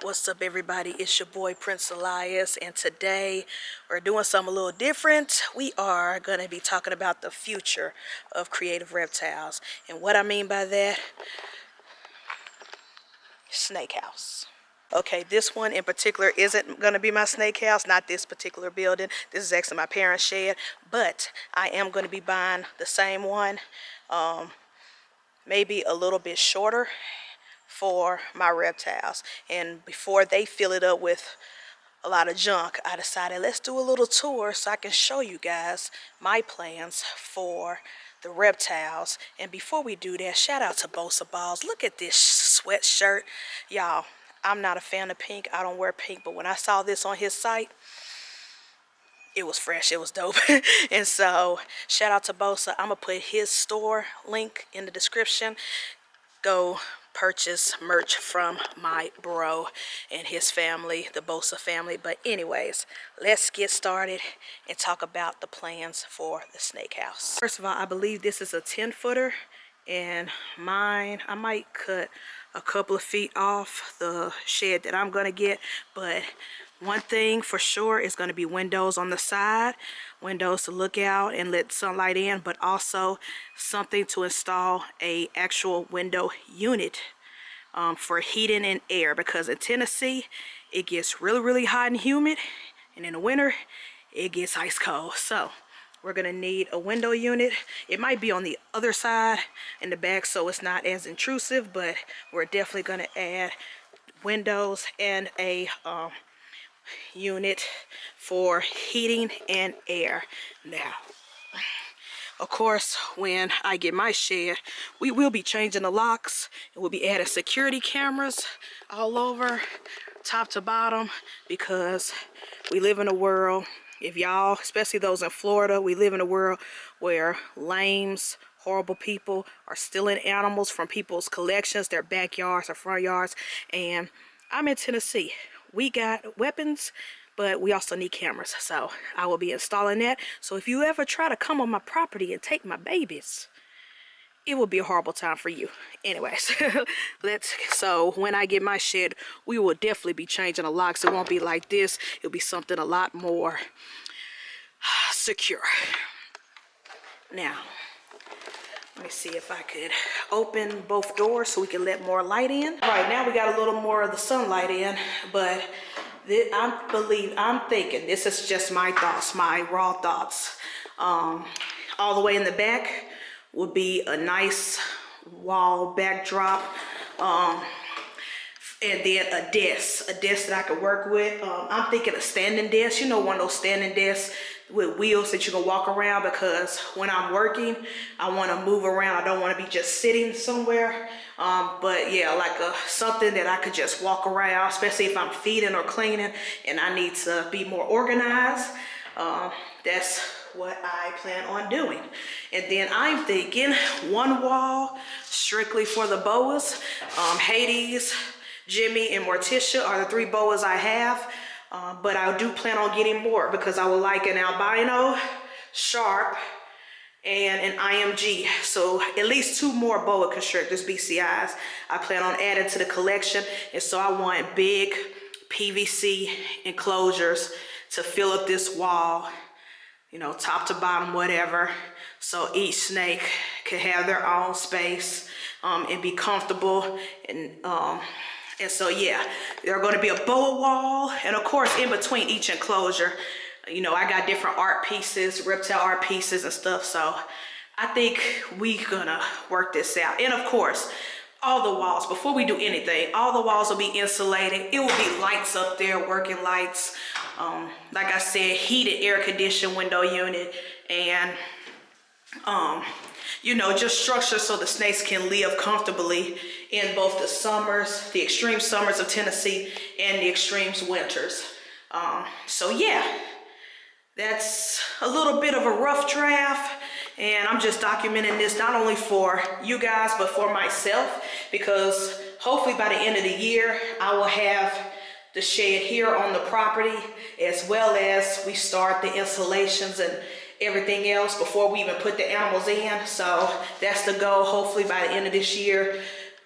What's up, everybody? It's your boy Prince Elias, and today we're doing something a little different. We are going to be talking about the future of creative reptiles, and what I mean by that, snake house. Okay, this one in particular isn't going to be my snake house, not this particular building. This is actually my parents' shed, but I am going to be buying the same one, maybe a little bit shorter for my reptiles. And before they fill it up with a lot of junk, I decided let's do a little tour so I can show you guys my plans for the reptiles. And before we do that, shout out to Bosa Balls. Look at this sweatshirt, y'all. I'm not a fan of pink. I don't wear pink, but when I saw this on his site, it was fresh, it was dope. And so shout out to Bosa. I'm gonna put his store link in the description. Go purchase merch from my bro and his family, the Bosa family. But anyways, let's get started and talk about the plans for the snake house. First of all, I believe this is a 10-footer, and mine, I might cut a couple of feet off the shed that I'm gonna get, but one thing for sure is going to be windows on the side, windows to look out and let sunlight in, but also something to install a actual window unit for heating and air, because in Tennessee it gets really hot and humid, and in the winter it gets ice cold. So we're going to need a window unit. It might be on the other side in the back so it's not as intrusive, but we're definitely going to add windows and a unit for heating and air. Now, of course, when I get my shed, we will be changing the locks, and we'll be adding security cameras all over, top to bottom, because we live in a world, if y'all, especially those in Florida, we live in a world where lames, horrible people are stealing animals from people's collections, their backyards or front yards. And I'm in Tennessee. We got weapons, but we also need cameras, so I will be installing that. So if you ever try to come on my property and take my babies, it will be a horrible time for you. Anyways, so when I get my shed, we will definitely be changing the locks. It won't be like this. It'll be something a lot more secure. Now, let me see if I could open both doors so we can let more light in. All right, now we got a little more of the sunlight in, but I'm thinking, this is just my thoughts, my raw thoughts. All the way in the back would be a nice wall backdrop, and then a desk that I could work with. I'm thinking a standing desk, you know, one of those standing desks with wheels that you can walk around, because when I'm working, I want to move around. I don't want to be just sitting somewhere. But yeah, like something that I could just walk around, especially if I'm feeding or cleaning and I need to be more organized. That's what I plan on doing. And then I'm thinking one wall strictly for the boas. Hades, Jimmy, and Morticia are the 3 boas I have. But I do plan on getting more, because I would like an albino, sharp, and an IMG. So at least 2 more boa constrictors, BCIs, I plan on adding to the collection. And so I want big PVC enclosures to fill up this wall, you know, top to bottom, whatever. So each snake can have their own space and be comfortable. And so, yeah, there's going to be a boa wall. And of course, in between each enclosure, you know, I got different art pieces, reptile art pieces and stuff. So I think we're going to work this out. And of course, all the walls, before we do anything, all the walls will be insulated. It will be lights up there, working lights. Like I said, heated air conditioned window unit. And you know, just structure so the snakes can live comfortably in both the summers, the extreme summers of Tennessee, and the extreme winters. So yeah, that's a little bit of a rough draft, and I'm just documenting this not only for you guys, but for myself, because hopefully by the end of the year, I will have the shed here on the property, as well as we start the installations and everything else before we even put the animals in. So that's the goal. Hopefully by the end of this year,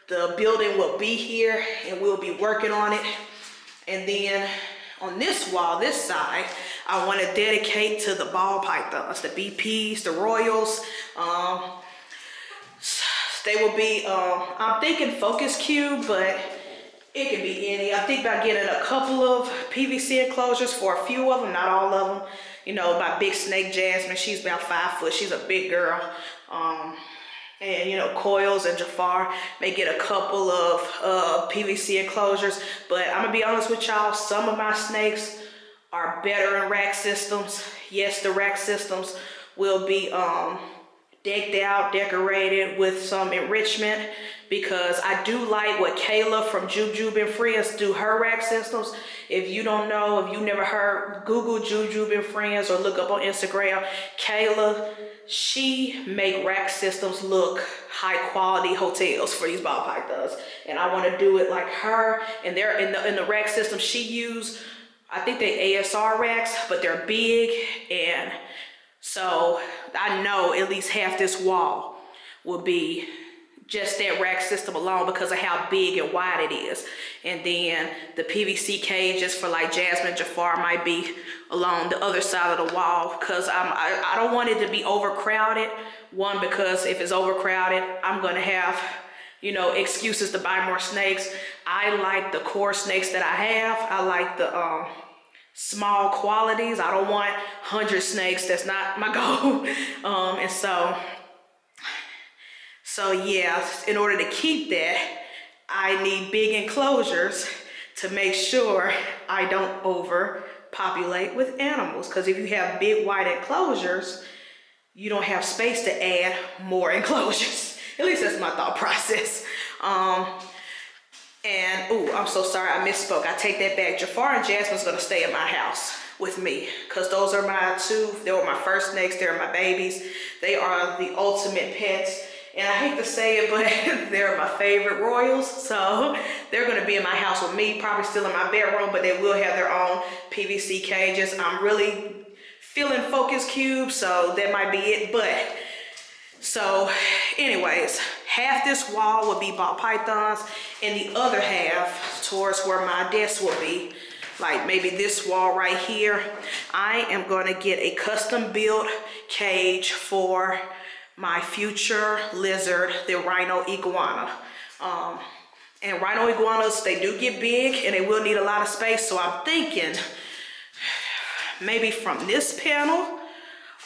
the building will be here and we'll be working on it. And then on this wall, this side, I want to dedicate to the ball pythons, the BPs, the Royals. They will be, I'm thinking focus cube, but it can be any. I think about getting a couple of PVC enclosures for a few of them, not all of them. You know, my big snake Jasmine, she's about 5 foot. She's a big girl. And you know, Coils and Jafar may get a couple of PVC enclosures. But I'm gonna be honest with y'all, some of my snakes are better in rack systems. Yes, the rack systems will be decked out, decorated with some enrichment, because I do like what Kayla from Jube and Friends do her rack systems. If you don't know, if you never heard, Google Jube and Friends or look up on Instagram. Kayla, she make rack systems look high quality hotels for these ball pythons, and I want to do it like her. And they're in the rack system she used. I think they ASR racks, but they're big, and so I know at least half this wall will be just that rack system alone because of how big and wide it is. And then the PVC cages for like Jasmine Jafar might be along the other side of the wall, because I don't want it to be overcrowded. One, because if it's overcrowded, I'm going to have, you know, excuses to buy more snakes. I like the core snakes that I have. I like the small qualities. I don't want 100 snakes. That's not my goal. And so yeah, in order to keep that, I need big enclosures to make sure I don't overpopulate with animals. Because if you have big wide enclosures, you don't have space to add more enclosures. At least that's my thought process. And, ooh, I'm so sorry, I misspoke. I take that back. Jafar and Jasmine's gonna stay in my house with me, because those are my two, they were my first snakes, they're my babies. They are the ultimate pets. And I hate to say it, but they're my favorite Royals. So they're gonna be in my house with me, probably still in my bedroom, but they will have their own PVC cages. I'm really feeling focus cubes, so that might be it. But so anyways, half this wall will be ball pythons, and the other half towards where my desk will be, like maybe this wall right here, I am going to get a custom built cage for my future lizard, the rhino iguana. And rhino iguanas, they do get big and they will need a lot of space. So I'm thinking maybe from this panel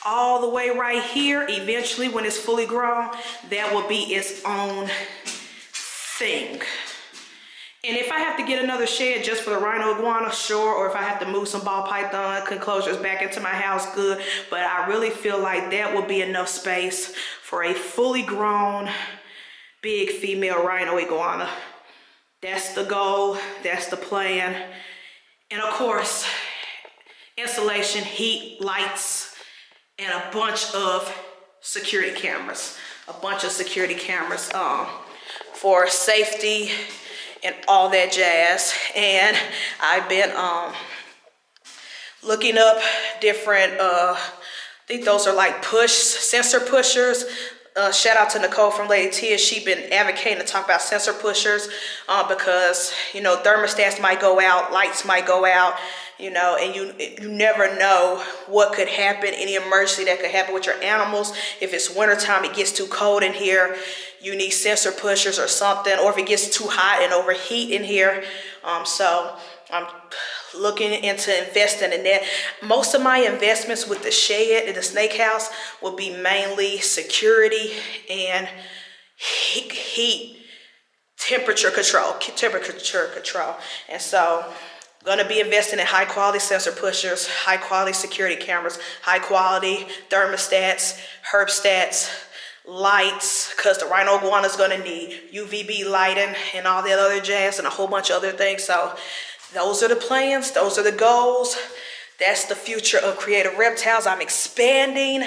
all the way right here, eventually when it's fully grown, that will be its own thing. And if I have to get another shed just for the rhino iguana, sure. Or if I have to move some ball python enclosures back into my house, good. But I really feel like that will be enough space for a fully grown, big female rhino iguana. That's the goal, that's the plan. And of course, insulation, heat, lights, and a bunch of security cameras. For safety and all that jazz. And I've been looking up different, I think those are like sensor pushers. Shout out to Nicole from Lady Tia. She's been advocating to talk about sensor pushers because, you know, thermostats might go out, lights might go out, you know, and you never know what could happen, any emergency that could happen with your animals. If it's wintertime, it gets too cold in here, you need sensor pushers or something, or if it gets too hot and overheat in here. So I'm looking into investing in that. Most of my investments with the shed and the snake house will be mainly security and heat temperature control. And so I'm going to be investing in high quality sensor pushers, high quality security cameras, high quality thermostats, herb stats, lights, because the rhino iguana is going to need UVB lighting and all that other jazz and a whole bunch of other things. So those are the plans, those are the goals. That's the future of Creative Reptiles. I'm expanding,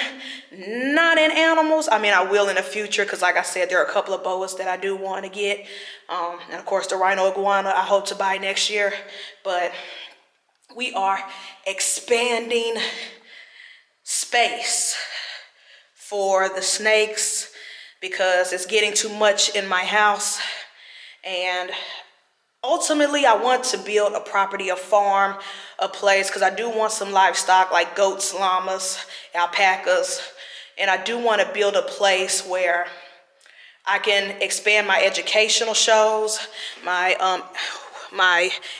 not in animals. I mean, I will in the future, because like I said, there are a couple of boas that I do want to get. And of course, the rhino iguana I hope to buy next year. But we are expanding space for the snakes because it's getting too much in my house. And Ultimately, I want to build a property, a farm, a place, because I do want some livestock like goats, llamas, alpacas, and I do want to build a place where I can expand my educational shows, my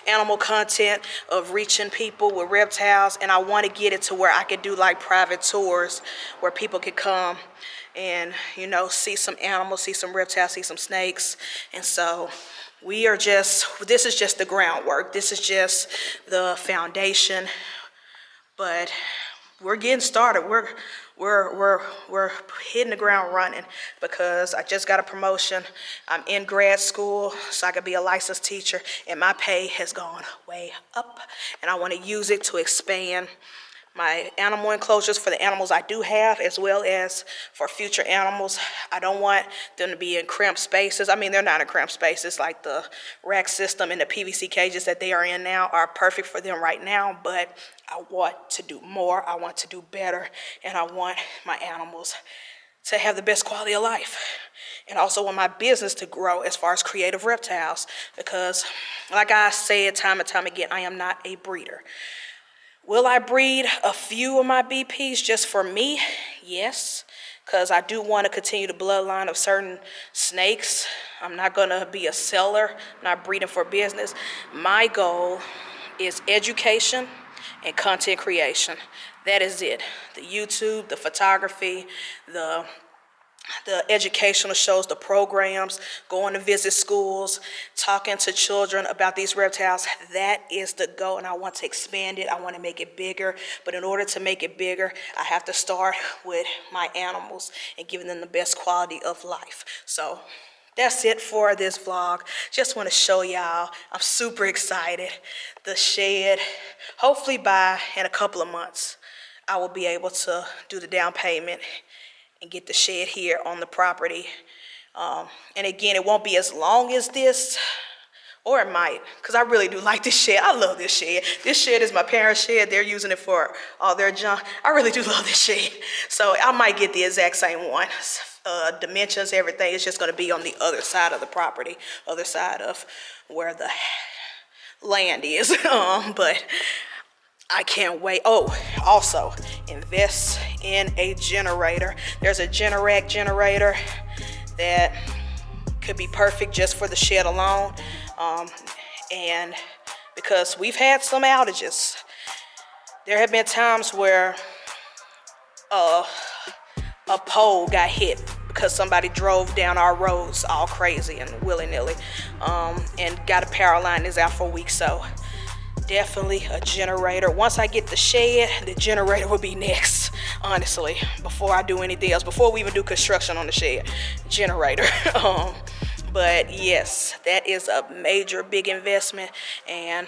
animal content of reaching people with reptiles, and I want to get it to where I could do like private tours where people could come and, you know, see some animals, see some reptiles, see some snakes. And so this is just the groundwork. This is just the foundation, but we're getting started. We're hitting the ground running because I just got a promotion. I'm in grad school so I could be a licensed teacher, and my pay has gone way up, and I want to use it to expand my animal enclosures for the animals I do have, as well as for future animals. I don't want them to be in cramped spaces. I mean, they're not in cramped spaces. Like the rack system and the PVC cages that they are in now are perfect for them right now, but I want to do more. I want to do better, and I want my animals to have the best quality of life. And also want my business to grow as far as creative reptiles, because like I said time and time again, I am not a breeder. Will I breed a few of my BPs just for me? Yes, because I do want to continue the bloodline of certain snakes. I'm not going to be a seller, not breeding for business. My goal is education and content creation. That is it. The YouTube, the photography, the educational shows, the programs, going to visit schools, talking to children about these reptiles. That is the goal, and I want to expand it. I want to make it bigger, but in order to make it bigger, I have to start with my animals and giving them the best quality of life. So that's it for this vlog. Just want to show y'all I'm super excited. The shed, hopefully in a couple of months, I will be able to do the down payment and get the shed here on the property. And again, it won't be as long as this, or it might, because I really do like this shed. I love this shed. This shed is my parents' shed. They're using it for all their junk. I really do love this shed. So I might get the exact same one. Dimensions, everything. It's just going to be on the other side of the property, other side of where the land is. But I can't wait. Oh, also invest in a generator. There's a Generac generator that could be perfect just for the shed alone. And because we've had some outages, there have been times where a pole got hit because somebody drove down our roads all crazy and willy-nilly, and got a power line is out for a week. So definitely a generator. Once I get the shed, the generator will be next, honestly, before I do anything else, before we even do construction on the shed. Generator. But yes, that is a major big investment, and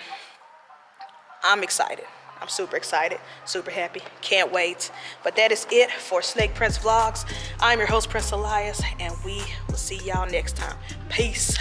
I'm excited. I'm super excited, super happy, can't wait. But that is it for Snake Prince Vlogs. I'm your host, Prince Elias, and we will see y'all next time. Peace.